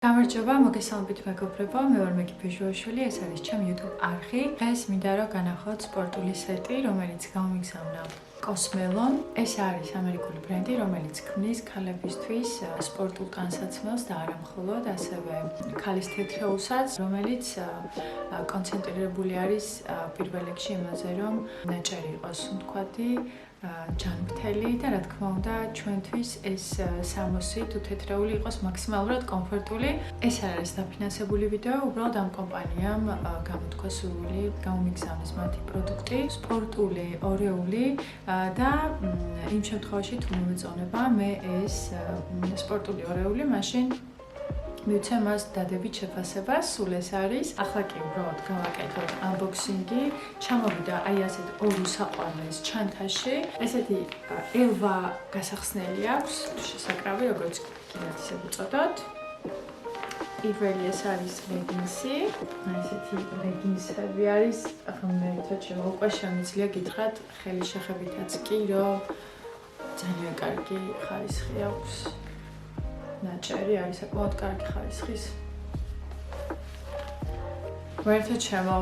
გამარჯობა, მოგესალმებით მეგობრებო, მე ვარ MegiBeauty, ეს არის ჩემი YouTube არხი. დღეს მინდა რომ განახოთ სპორტული სეტი, რომელიც გამომიგზავნა კოსმელონ. ეს არის ამერიკული ბრენდი, რომელიც ქმნის ქალებისთვის სპორტულ განსაცმელს და არა მხოლოდ, ასევე ქალის თეთრეულსაც, რომელიც კონცენტრირებული არის პირველ რიგში იმაზე, რომ ნაჭერი იყოს ვთქვათი, ჯანმრთელი და რა თქმა უნდა ჩვენთვის ეს სამოსი თუ თეთრეული იყოს მაქსიმალურად კომფორტული. ეს არის დაფინანსებული ვიდეო, უბრალოდ ამ კომპანიამ გამოთქვა სურვილი გამომიგზავნეს მათი პროდუქტი, სპორტული ორეული და იმ შემთხვევაში თუ მომეწონება მე ეს სპორტული ორეული, მაშინ მივცე მას დადებით შეფასებას, სულ ეს არის. ახლა კი უბრალოდ გავაკეთოთ unboxing-ი. ჩამოვიდა აი ასეთ ორ უსაყვარლეს ჩანთაში. ესეთი ელვა გასახსნელი აქვს, შესაკრავი, როგორც კიდაც ისე უწოდოთ. პირველი ეს არის ლეგინსი. ესეთი ლეგინსები არის, ღმერთო ჩემო, უკვე შემიძლია გითხრათ ხელის შეხებითაც კი, რომ ძალიან კარგი ხარისხი აქვს. ნაჭერი არის საკმაოდ კარგი ხარისხის. ვერთო ჩემო,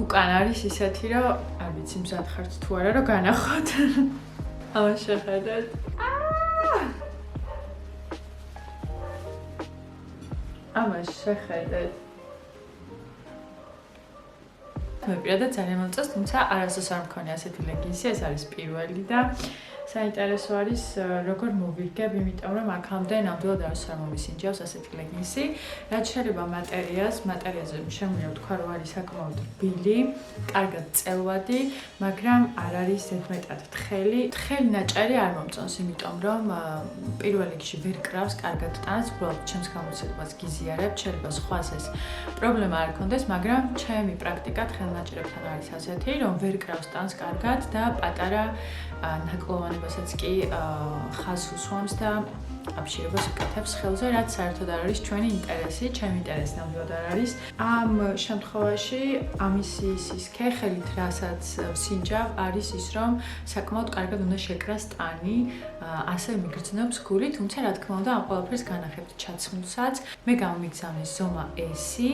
უკან არის ისეთი, რომ არ ვიცი მზად ხართ თუ არა, რომ განახოთ. ამას შეხედეთ. ამას შეხედეთ. მე პირადად ძალიან მომწონს, თუმცა არასდროს არ მქონია ასეთი ლეგინსი, ეს არის პირველი და საინტერესო არის როგორ მოვირგებ, იმიტომ რომ აქამდე ნამდვილად არ მომისინჯავს ასეთი ლეგინსი. რაც შეიძლება მატერიაზე შემიძლია ვთქვა, რომ არის საკმაოდ რბილი, კარგად წელვადი, მაგრამ არ არის ზედმეტად თხელი. თხელი ნაჭერი არ მომწონს, იმიტომ რომ პირველ რიგში ვერ კრავს კარგად ტანს, უბრალოდ ჩემს გამოცდილებას გიზიარებ, შეიძლება სხვას ეს პრობლემა არ ქონდეს, მაგრამ ჩემი პრაქტიკა თხელნაჭერებთან არის ასეთი, რომ ვერ კრავს ტანს კარგად და პატარა ნაკლოვანებასაც კი ხაზს უსვამს და აბშირებას უკეთებს ხელზე, რაც საერთოდ არ არის ჩვენი ინტერესი, ჩემი ინტერესი ნამდვილად არ არის. ამ შემთხვევაში ამის სისქე ხელით რასაც ვსინჯავ არის ის, რომ საკმაოდ კარგად უნდა შეკრას ტანი, ასევე მიგრძნობს გული, თუმცა რა თქმა უნდა ამ ყველაფერს განახებთ ჩაცმულსაც. მე გამომიგზავნეს ზომა S-ი.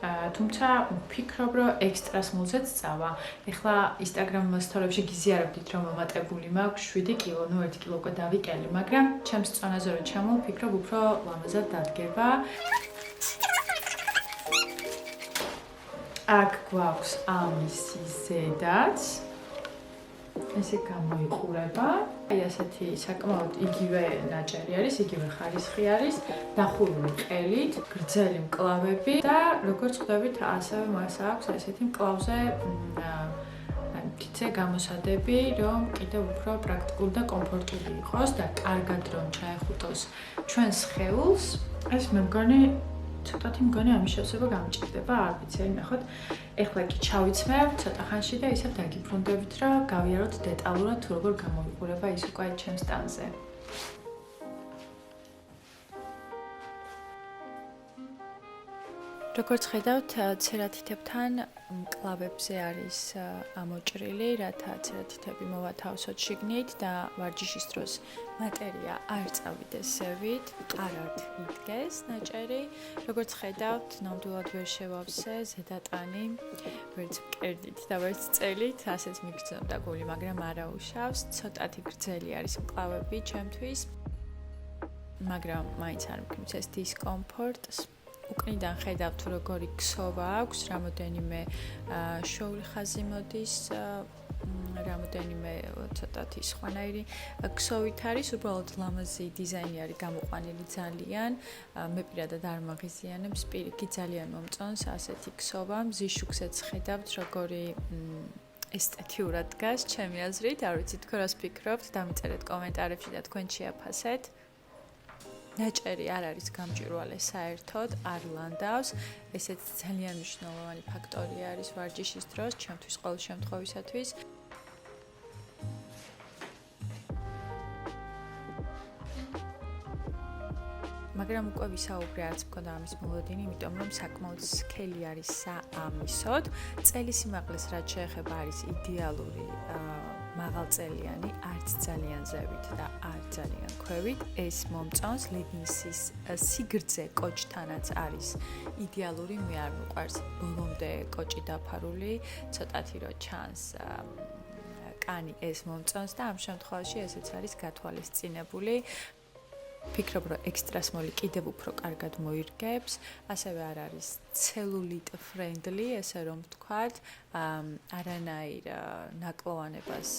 თუმცა ვფიქრობ, რომ ექსტრას მულზეც წავა. ეხლა Instagram story-ებში გიზიარებდით, რომ მომატებული მაქვს 7 კილო, 1 კილო უკვე დავიკელი, მაგრამ ჩემს წონაზე რომ ჩამოვფიქრობ, უფრო ლამაზად დადგება. აქ გვაქვს ამისი ზედაც. ესე გამოიყურება. აი ასეთი საკმაოდ იგივე ნაჭერი არის, იგივე ხარისხი არის, დახურული ყელით, გრძელი მკლავები და როგორც ხვდებით, ასევე მას აქვს ესეთი მკლავზე მტიცე გამოსადები, რომ კიდევ უფრო პრაქტიკული და კომფორტული იყოს და კარგად რომ ჩაეხუტოს ჩვენს სხეულს. ეს მე მგონი ცოტათი მგონი ამის შევსება გამჭირდება, არ ვიცი, ნახოთ. ეხლა კი ჩავიცმევ ცოტა ხანში და ისევ დაგიბრუნდებით, რომ გავიაროთ დეტალურად თუ როგორ გამოიყურება ის უკვე ჩემს ტანზე. როგორც ხედავთ, ცერათითებთან მკლავებზე არის ამოჭრილი, რათა ცერათითები მოვათავსოთ შიგნით და ვარჯიშის დროს მატერია არ წავიდეს ზევით, მყარად იდგეს ნაჭერი. როგორც ხედავთ, ნამდვილად ვერ შევავსე ზედატანი, ვერც მკერდით და ვერც წელით, ასეც მიგრძნობდა გული, მაგრამ არა უშავს. ცოტათი გრძელი არის მკლავები ჩემთვის, მაგრამ მაინც არ მქმნის ეს დისკომფორტს. უკნიდან ხედავთ თუ როგორი ქსოვა აქვს, რამოდენიმე შოული ხაზი მოდის, რამოდენიმე ცოტათი სხვანაირი ქსოვით არის, უბრალოდ ლამაზი დიზაინი არის გამოყვანილი ძალიან. მე პირადად არ მაღიზიანებს, პირიქით ძალიან მომწონს ასეთი ქსოვა. მზის შუქზეც ხედავთ როგორი ესთეტიურად დგას ჩემი აზრით, არ ვიცი თქვენ რას ფიქრობთ, დამიწერეთ კომენტარებში და თქვენ შეაფასეთ. ნაჭერი არ არის გამჭვირვალე საერთოდ, არ ლანდავს. ესეც ძალიან მნიშვნელოვანი ფაქტორი არის ვარჯიშის დროს, ჩემთვის ყოველ შემთხვევისათვის. მაგრამ უკვე ვისაუბრე არც მქონდა ამის მოლოდინი, იმიტომ რომ საკმაოდ სქელი არის საამისოდ. წელი სიმაღლეს რაც შეეხება არის იდეალური მაღალწელიანი, არც ძალიან ზევით და არც ძალიან ქვევით. ეს მომწონს ლეგინსის სიგრძე კოჭთანაც არის იდეალური, მე არ მიყვარს ბოლომდე კოჭი დაფარული, ცოტათი რო ჩანს კანი ეს მომწონს და ამ შემთხვევაში ესეც არის გათვალისწინებული. ფიქრობ, რომ ექსტრასმოლი კიდევ უფრო კარგად მოირგებს, ასევე არ არის cellulite friendly, ესე რომ ვთქვათ, არანაირ ნაკლოვანებას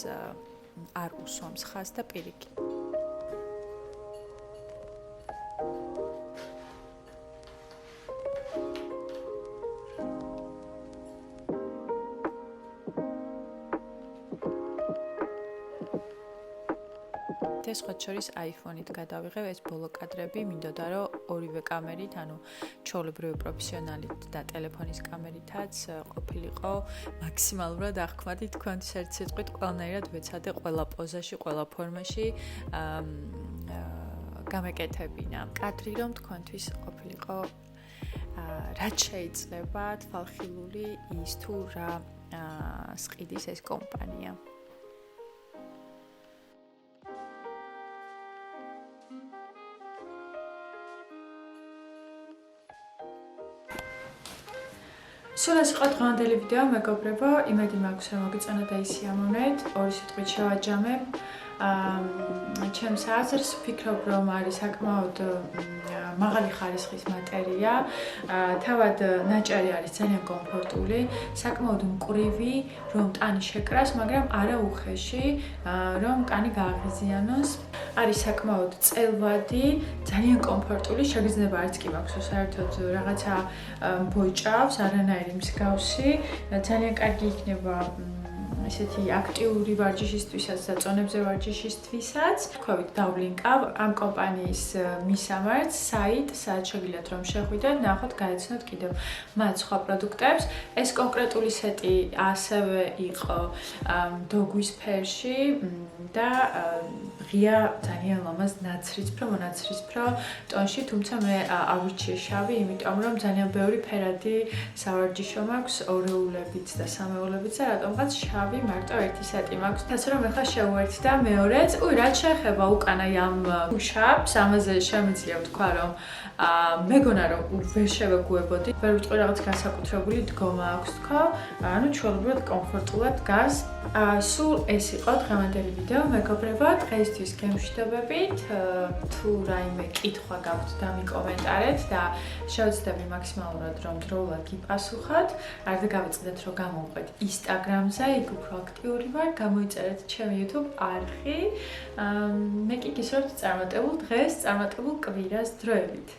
არ უსვამს ხაზს და პირიქით. ეს სხვა შორის iPhone-ით გადავიღებ ეს ბოლო კადრები, მინდოდა რომ ორივე კამერით, ანუ ჩვეულებრივი პროფესიონალით და ტელეფონის კამერითაც ყოფილიყო მაქსიმალურად აღქმადი თქვენთვის ერთ სიტყვით ყველანაირად ვეცადე ყველა პოზაში, ყველა ფორმაში გამეკეთებინა. კადრი რომ თქვენთვის ყოფილიყო რაც შეიძლება თვალხილული ის თუ რა სყიდის ეს კომპანია. სულ ეს იყო დღევანდელი ვიდეო, მეგობრებო, იმედი მაქვს, რომ მოგეწონათ და ისიამოვნეთ, ორი სიტყვით შევაჯამებ. ჩემს აზრს ვფიქრობ, რომ არის საკმაოდ მაღალი ხარისხის მატერია, თავად ნაჭერი არის ძალიან კომფორტული, საკმაოდ მკვრივი, რომ ტანი შეკრას, მაგრამ არა უხეში, რომ კანი გააღიზიანოს. არის საკმაოდ წელვადი, ძალიან კომფორტული, შეგრძნება არც კი მაქვს, საერთოდ რაღაცა ბოჭავს, არანაირი მსგავსი, ძალიან კარგი იქნება ესეთი აქტიური ვარჯიშისთვისაც და წონებზე ვარჯიშისთვისაც. ქვევით დავლინკავ ამ კომპანიის მისამართს, საიტს, სადაც შეგიძლიათ რომ შეხვიდეთ, ნახოთ, გაეცნოთ კიდევ მათ სხვა პროდუქტებს. ეს კონკრეტული სეტი ასევე იყო დოგვის ფერში და ღია ძალიან ლამაზ ნაცრისფრო, მონაცრისფრო ტონში, თუმცა მე ავირჩიე შავი, იმიტომ რომ ძალიან ბევრი ფერადი სავარჯიშო მაქვს, ორეულებიც და სამეულებიც და რატომღაც შავი მარტო ერთი სეტი მაქვს. ასე რომ ეხლა შევუერთდა მეორეც. რაც შეეხება უკანა ამ უშაპს, ამაზე შემიძლია ვთქვა, რომ მეგონა რომ ვერ შევეგუებოდი. ვერ ვიტყვი რაღაც განსაკუთრებული დგომა აქვს თქო, ანუ ჩვეულებრივად კომფორტულად დგას. სულ ეს იყო დღევანდელი ვიდეო, მეგობრებო, დღეისთვის გემშვიდობებით. თუ რაიმე კითხვა გაქვთ, დამიკომენტარეთ და შევცდები მაქსიმალურად რომ დროულად გიპასუხოთ. არ დავიწყდეთ რომ გამოვყვეთ Instagram-ზე, იქ უფრო აქტიური ვარ, გამოიწერეთ ჩემი YouTube არხი. მე კი გისურვებთ წარმატებულ დღეს, წარმატებულ კვირას დროებით.